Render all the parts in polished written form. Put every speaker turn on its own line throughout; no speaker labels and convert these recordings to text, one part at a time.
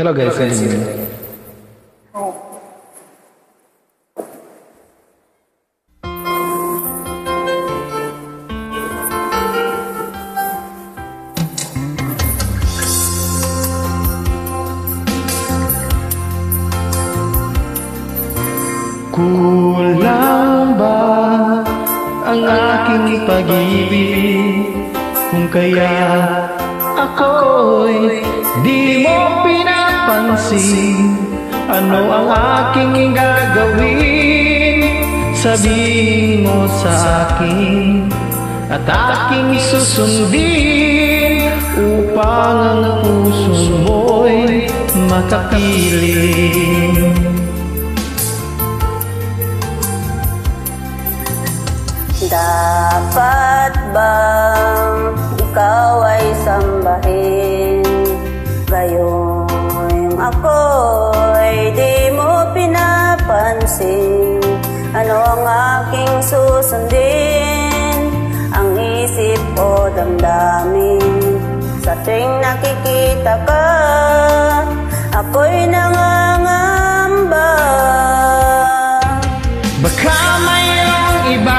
Hello guys, kulang ba ang aking pag-ibig kung kaya ako'y di mo pinapansin? Ano ang aking gagawin? Sabihin mo sa akin at aking susundin upang ang puso mo'y makapiling.
Dapat bang ikaw ay sambahin? Gayong ako'y di mo pinapansin. Ano ang aking susundin? Ang isip o damdamin? Sa tuwing nakikita ka, ako'y nangangamba.
Baka mayroong iba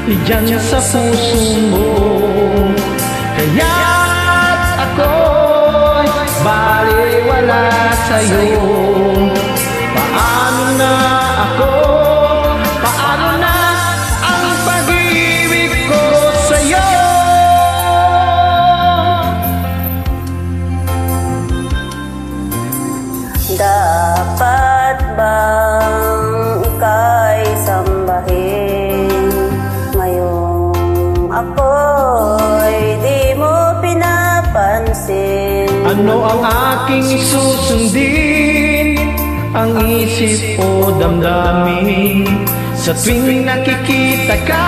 diyan sa puso mo, kaya't ako'y baliwala sa'yo. Paano na ako? Paano na ang pag-ibig ko sa'yo?
Dapat bang ika'y sambahin? Ngayong ako'y di mo pinapansin.
Ano ang aking susundin? Ang isip o damdamin? Sa tuwing nakikita ka,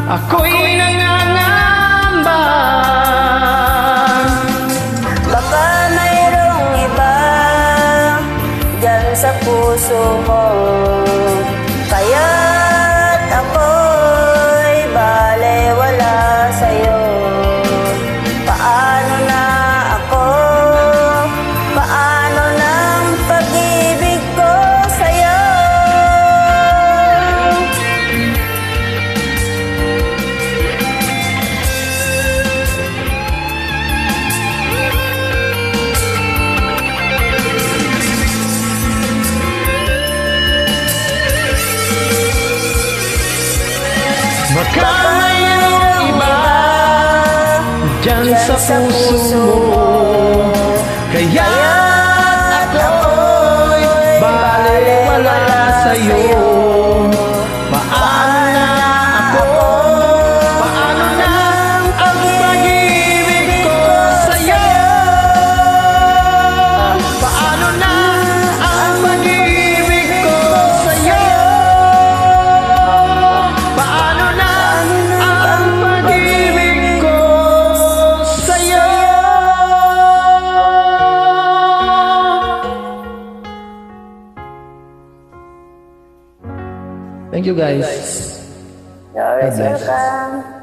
ako'y nangangamba.
Baka mayroong iba dyan sa puso mo, kaya't ako'y baliwala sa'yo. Paano na ako? Paano ng pag-ibig ko sa'yo?
Baka mayroong iba dyan sa puso mo, kaya't ako'y baliwala sa'yo. Paano na ako? Paano na ang pag-ibig ko sa'yo? Paano na ang pag-ibig ko sa'yo? Paano na ang pag-ibig ko sa'yo? Thank you guys.
You're
God bless.
welcome.